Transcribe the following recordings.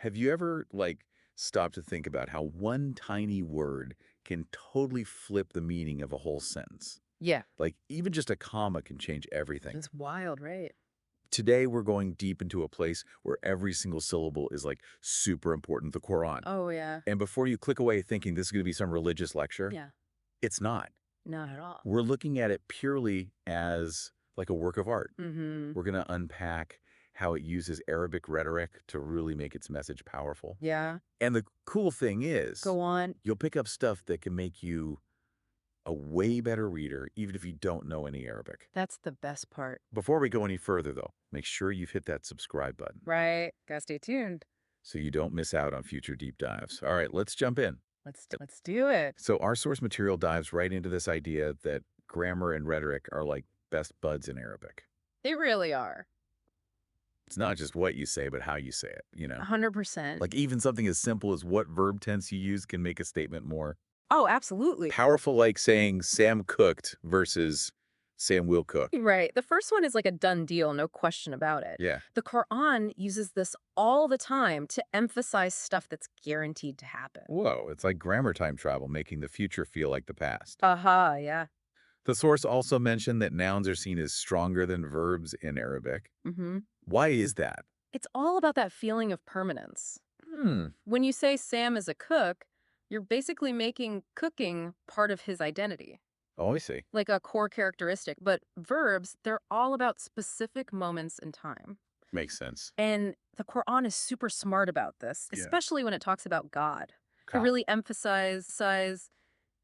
Have you ever, stopped to think about how one tiny word can totally flip the meaning of a whole sentence? Yeah. Like, even just a comma can change everything. It's wild, right? Today, we're going deep into a place where every single syllable is, super important, the Quran. Oh, yeah. And before you click away thinking this is going to be some religious lecture, Yeah. it's not. Not at all. We're looking at it purely as, like, a work of art. Mm-hmm. We're going to unpack how it uses Arabic rhetoric to really make its message powerful. Yeah. And the cool thing is, Go on. you'll pick up stuff that can make you a way better reader, even if you don't know any Arabic. That's the best part. Before we go any further, though, make sure you've hit that subscribe button Right. Gotta stay tuned. so you don't miss out on future deep dives. All right, let's jump in. Let's do it. So our source material dives right into this idea that grammar and rhetoric are like best buds in Arabic. They really are. It's not just what you say, but how you say it, 100%. Like even something as simple as what verb tense you use can make a statement more Oh, absolutely. powerful, like saying Sam cooked versus Sam will cook. Right. The first one is like a done deal, no question about it. Yeah. The Quran uses this all the time to emphasize stuff that's guaranteed to happen. Whoa, it's like grammar time travel, making the future feel like the past. Aha, yeah. The source also mentioned that nouns are seen as stronger than verbs in Arabic. Mm-hmm. Why is that? It's all about that feeling of permanence. When you say Sam is a cook, you're basically making cooking part of his identity, Oh, I see. like a core characteristic. But verbs, they're all about specific moments in time. Makes sense. And the Quran is super smart about this, Yeah. especially when it talks about God, to God. really emphasize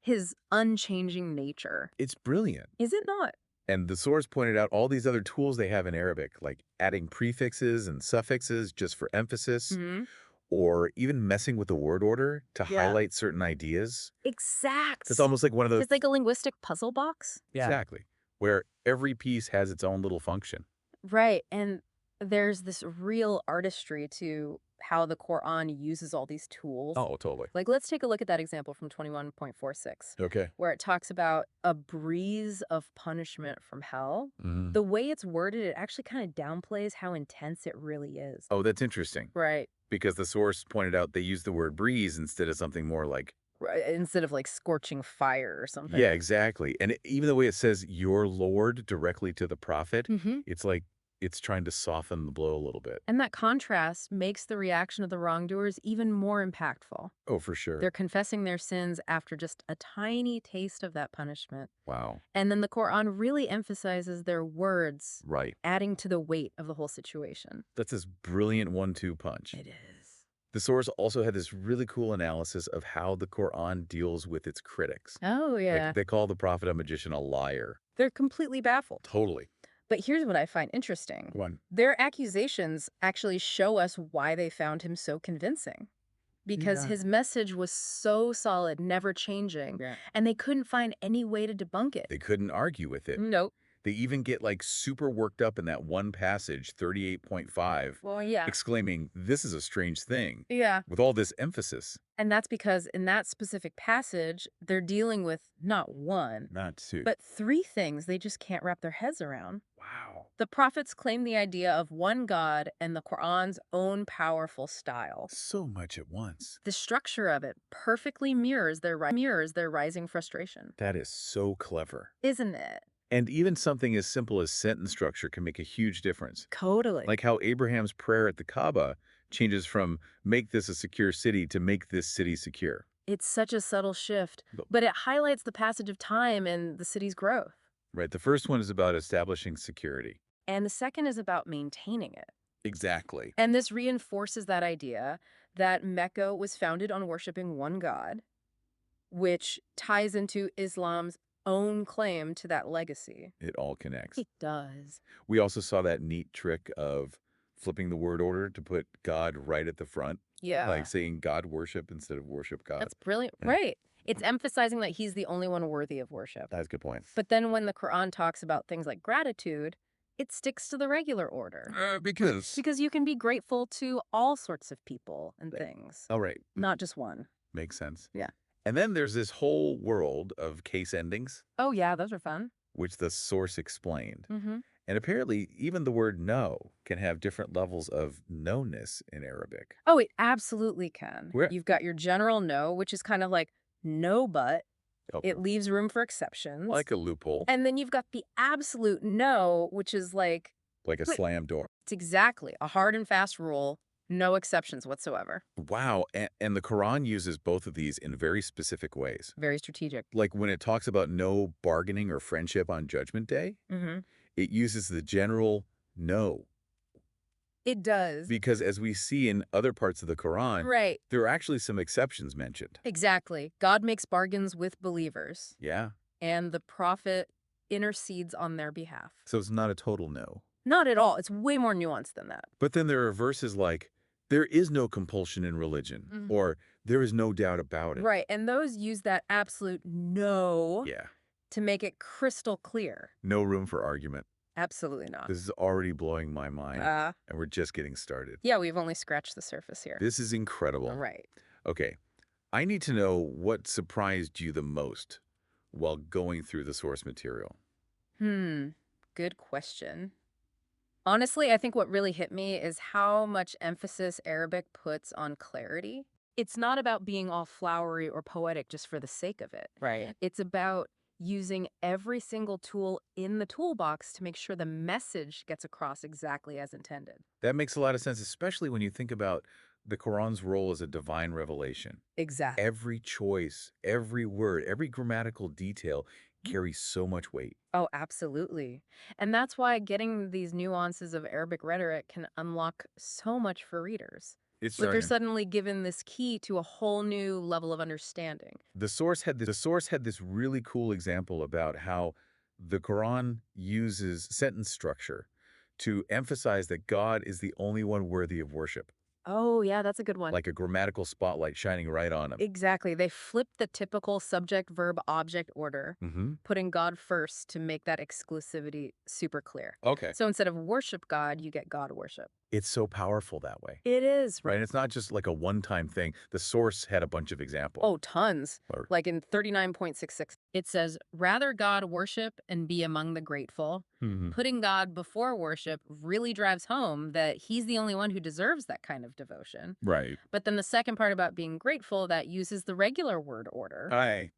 his unchanging nature. It's brilliant. Is it not? And the source pointed out all these other tools they have in Arabic, like adding prefixes and suffixes just for emphasis, Mm-hmm. or even messing with the word order to Yeah. highlight certain ideas. Exact. It's almost like one of those. It's like a linguistic puzzle box. Exactly. Where every piece has its own little function. Right. And there's this real artistry to how the Quran uses all these tools. Oh, totally. Like, let's take a look at that example from 21.46, Okay. where it talks about a breeze of punishment from hell. Mhm. The way it's worded, it actually kind of downplays how intense it really is. Oh, that's interesting. Right. Because the source pointed out they used the word breeze instead of something more like. Right. Instead of like scorching fire or something. Yeah, exactly. And even the way it says your Lord directly to the prophet, Mm-hmm. it's like it's trying to soften the blow a little bit. And that contrast makes the reaction of the wrongdoers even more impactful. Oh, for sure. They're confessing their sins after just a tiny taste of that punishment. Wow. And then the Quran really emphasizes their words, Right. adding to the weight of the whole situation. That's this brilliant 1-2 punch. It is. The source also had this really cool analysis of how the Quran deals with its critics. Oh, Like, yeah. they call the prophet a magician a liar. They're completely baffled. Totally. But here's what I find interesting. One. Their accusations actually show us why they found him so convincing. Because Yeah. his message was so solid, never changing, and they couldn't find any way to debunk it. They couldn't argue with it. Nope. They even get super worked up in that one passage, 38.5, Well, yeah. exclaiming, "This is a strange thing," Yeah. with all this emphasis. And that's because in that specific passage, they're dealing with not one, Not two. but three things they just can't wrap their heads around. Wow. The prophets claim the idea of one God and the Quran's own powerful style. So much at once. The structure of it perfectly mirrors their rising frustration. That is so clever. Isn't it? And even something as simple as sentence structure can make a huge difference. Totally. Like how Abraham's prayer at the Kaaba changes from make this a secure city to make this city secure. It's such a subtle shift, But- but it highlights the passage of time and the city's growth. Right. The first one is about establishing security. And the second is about maintaining it. Exactly. And this reinforces that idea that Mecca was founded on worshiping one God, which ties into Islam's own claim to that legacy. It all connects. It does. We also saw that neat trick of flipping the word order to put God right at the front, Yeah. like saying God worship instead of worship God. That's brilliant. Yeah. Right. It's emphasizing that he's the only one worthy of worship. That's a good point. But then when the Quran talks about things like gratitude, it sticks to the regular order. Because you can be grateful to all sorts of people and things, All right. not just one. Makes sense. Yeah. And then there's this whole world of case endings, Oh, yeah, those are fun. which the source explained. Mm-hmm. And apparently, even the word no can have different levels of no-ness in Arabic. Oh, it absolutely can. Where, You've got your general no, which is kind of like no, but okay, it leaves room for exceptions. like a loophole, And then you've got the absolute no, which is like, like a wait, slam door. it's exactly a hard and fast rule, no exceptions whatsoever. Wow, and the Quran uses both of these in very specific ways. Very strategic. Like when it talks about no bargaining or friendship on Judgment Day, Hmm. it uses the general no. It does. Because as we see in other parts of the Quran, Right. there are actually some exceptions mentioned. Exactly. God makes bargains with believers, Yeah. and the prophet intercedes on their behalf. So it's not a total no. Not at all. It's way more nuanced than that. But then there are verses like, there is no compulsion in religion, Mhm. or there is no doubt about it. Right. And those use that absolute no Yeah. to make it crystal clear. No room for argument. Absolutely not. This is already blowing my mind, Uh, and we're just getting started. yeah, we've only scratched the surface here. This is incredible. Right. Okay, I need to know what surprised you the most while going through the source material. Good question. Honestly, I think what really hit me is how much emphasis Arabic puts on clarity. It's not about being all flowery or poetic just for the sake of it. Right. It's about using every single tool in the toolbox to make sure the message gets across exactly as intended. That makes a lot of sense, especially when you think about the Quran's role as a divine revelation. Exactly. Every choice, every word, every grammatical detail carries so much weight. Oh, absolutely. And that's why getting these nuances of Arabic rhetoric can unlock so much for readers. It's Like they're jargon. suddenly given this key to a whole new level of understanding. The source had this really cool example about how the Quran uses sentence structure to emphasize that God is the only one worthy of worship, Oh, yeah, that's a good one. like a grammatical spotlight shining right on him. Exactly. They flip the typical subject, verb, object order, Mm-hmm. putting God first to make that exclusivity super clear. Okay. So instead of worship God, you get God worship. It's so powerful that way. It is. Right? And it's not just like a one-time thing. The source had a bunch of examples. Oh, tons. Or, Like in 39.66, it says, rather God worship and be among the grateful. Mhm. Putting God before worship really drives home that he's the only one who deserves that kind of devotion. Right. But then the second part about being grateful, that uses the regular word order. Aye.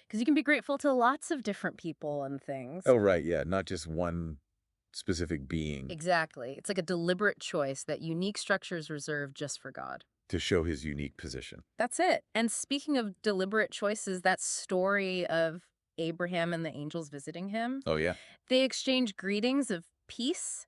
Because you can be grateful to lots of different people and things. Oh, right. Yeah. Not just one specific being Exactly. It's like a deliberate choice that unique structures reserved just for God. to show his unique position. That's it. And speaking of deliberate choices, that story of Abraham and the angels visiting him, Oh, yeah. they exchange greetings of peace,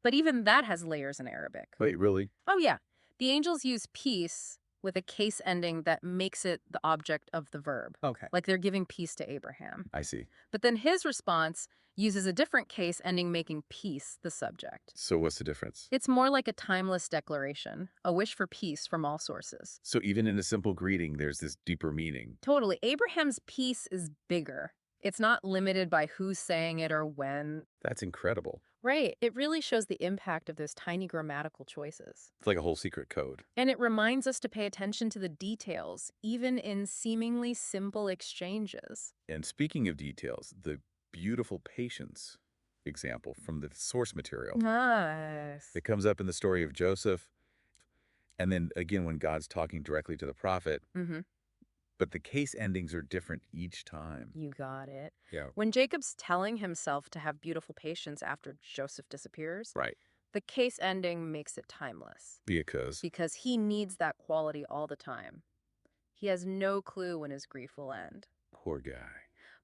but even that has layers in Arabic. Wait, really? Oh, yeah. The angels use peace with a case ending that makes it the object of the verb. Okay. Like they're giving peace to Abraham. I see. But then his response uses a different case ending making peace the subject. So what's the difference? It's more like a timeless declaration, a wish for peace from all sources. So even in a simple greeting, there's this deeper meaning. Totally. Abraham's peace is bigger. It's not limited by who's saying it or when. That's incredible. Right. It really shows the impact of those tiny grammatical choices. It's like a whole secret code. And it reminds us to pay attention to the details, even in seemingly simple exchanges. And speaking of details, the beautiful patience example from the source material. Nice. It comes up in the story of Joseph. And then again, when God's talking directly to the prophet, Mm-hmm. but the case endings are different each time. You got it. Yeah. When Jacob's telling himself to have beautiful patience after Joseph disappears, Right. the case ending makes it timeless Because. because he needs that quality all the time. He has no clue when his grief will end. Poor guy.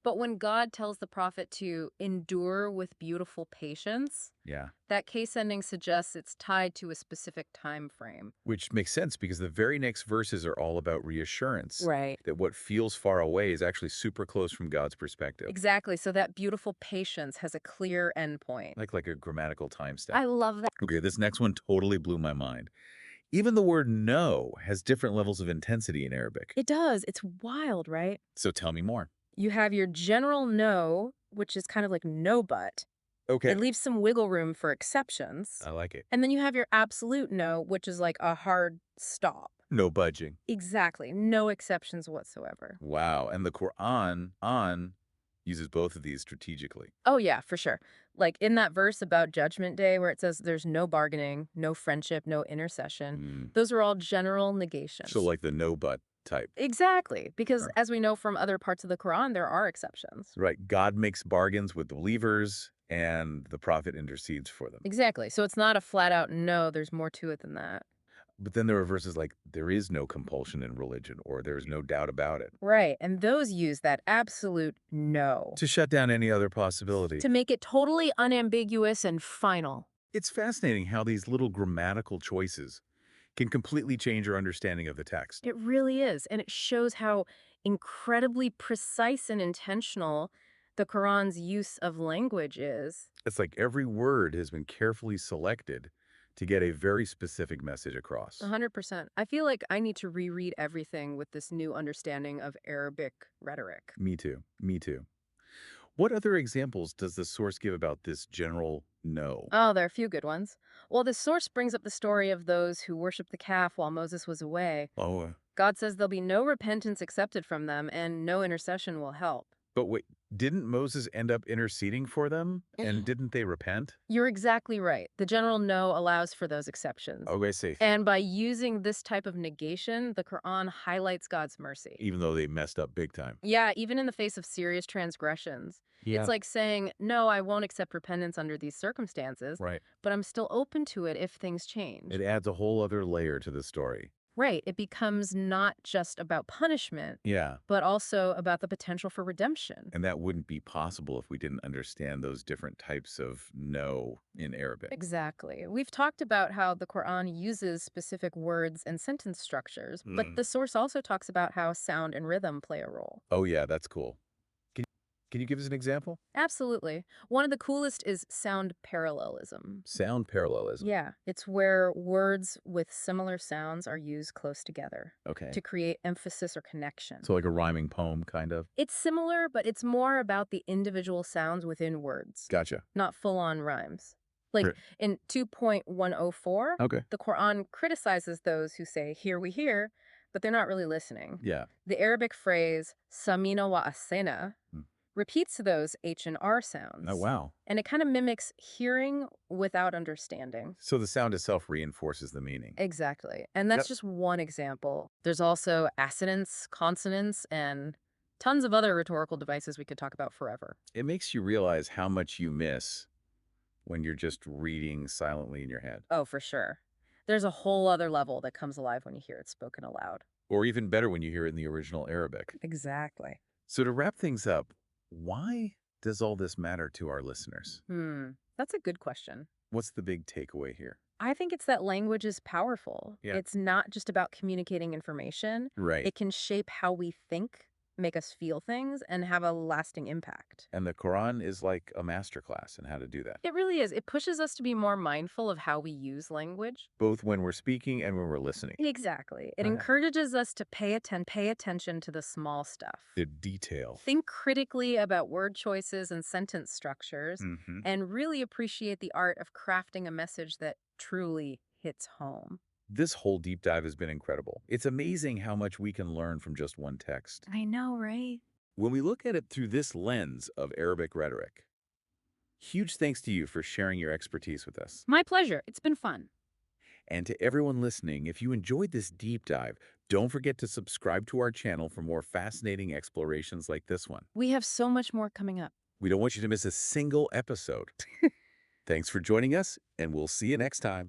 But when God tells the prophet to endure with beautiful patience, Yeah. that case ending suggests it's tied to a specific time frame. Which makes sense because the very next verses are all about reassurance. Right. That what feels far away is actually super close from God's perspective. Exactly. So that beautiful patience has a clear endpoint. Like a grammatical time step. I love that. Okay, this next one totally blew my mind. Even the word no has different levels of intensity in Arabic. It does. It's wild, right? So tell me more. You have your general no, which is kind of like no but. Okay. It leaves some wiggle room for exceptions. I like it. And then you have your absolute no, which is like a hard stop. No budging. Exactly. No exceptions whatsoever. Wow. And the Quran uses both of these strategically. Oh, yeah, for sure. Like in that verse about Judgment Day where it says there's no bargaining, no friendship, no intercession, Mm. those are all general So negations. like the no but type. Exactly, because Sure. as we know from other parts of the Quran, there are exceptions. Right. God makes bargains with believers and the prophet intercedes for them. Exactly. So it's not a flat out no, there's more to it than that. But then there are verses like, there is no compulsion in religion, or there's no doubt about it, Right. And those use that absolute no to shut down any other possibility. to make it totally unambiguous and final. It's fascinating how these little grammatical choices can completely change our understanding of the text. It really is. And it shows how incredibly precise and intentional the Quran's use of language is. It's like every word has been carefully selected to get a very specific message across. 100%. I feel like I need to reread everything with this new understanding of Arabic rhetoric. Me too. Me too. What other examples does the source give about this general no? Oh, there are a few good ones. Well, the source brings up the story of those who worshiped the calf while Moses was away. Oh, God says there'll be no repentance accepted from them and no intercession will help. but wait, didn't Moses end up interceding for them? And didn't they repent? You're exactly right. The general no allows for those exceptions. Okay, safe. And by using this type of negation, the Quran highlights God's mercy. Even though they messed up big time. Yeah, even in the face of serious transgressions. Yeah. It's like saying, no, I won't accept repentance under these circumstances, Right. but I'm still open to it if things change. It adds a whole other layer to the story. Right. It becomes not just about punishment, Yeah. but also about the potential for redemption. And that wouldn't be possible if we didn't understand those different types of no in Arabic. Exactly. We've talked about how the Quran uses specific words and sentence structures, but Mm. the source also talks about how sound and rhythm play a role. Oh, yeah, that's cool. Can you give us an example? Absolutely. One of the coolest is sound parallelism. Sound parallelism. Yeah, it's where words with similar sounds are used close together Okay. to create emphasis or connection. So like a rhyming poem, kind of? It's similar, but it's more about the individual sounds within words, Gotcha. not full-on rhymes. Like Right. in 2.104, Okay. the Quran criticizes those who say, "Here we hear," but they're not really listening. Yeah. The Arabic phrase, "Samina wa asena," Mm. repeats those H and R sounds. Oh, wow. And it kind of mimics hearing without understanding. So the sound itself reinforces the meaning. Exactly. And that's Yep. just one example. There's also assonance, consonants, and tons of other rhetorical devices we could talk about forever. It makes you realize how much you miss when you're just reading silently in your head. Oh, for sure. There's a whole other level that comes alive when you hear it spoken aloud. Or even better when you hear it in the original Arabic. Exactly. So to wrap things up, why does all this matter to our listeners? That's a good question. What's the big takeaway here? I think it's that language is powerful. Yeah. It's not just about communicating information. Right. It can shape how we think, make us feel things, and have a lasting impact. And the Quran is like a masterclass in how to do that, It really is. It pushes us to be more mindful of how we use language. both when we're speaking and when we're listening. Exactly. It Uh, encourages us to pay attention to the small stuff. The detail. Think critically about word choices and sentence structures, Mm-hmm. and really appreciate the art of crafting a message that truly hits home. This whole deep dive has been incredible. It's amazing how much we can learn from just one text. I know, right? When we look at it through this lens of Arabic rhetoric, huge thanks to you for sharing your expertise with us. My pleasure. It's been fun. And to everyone listening, if you enjoyed this deep dive, don't forget to subscribe to our channel for more fascinating explorations like this one. We have so much more coming up. We don't want you to miss a single episode. Thanks for joining us, and we'll see you next time.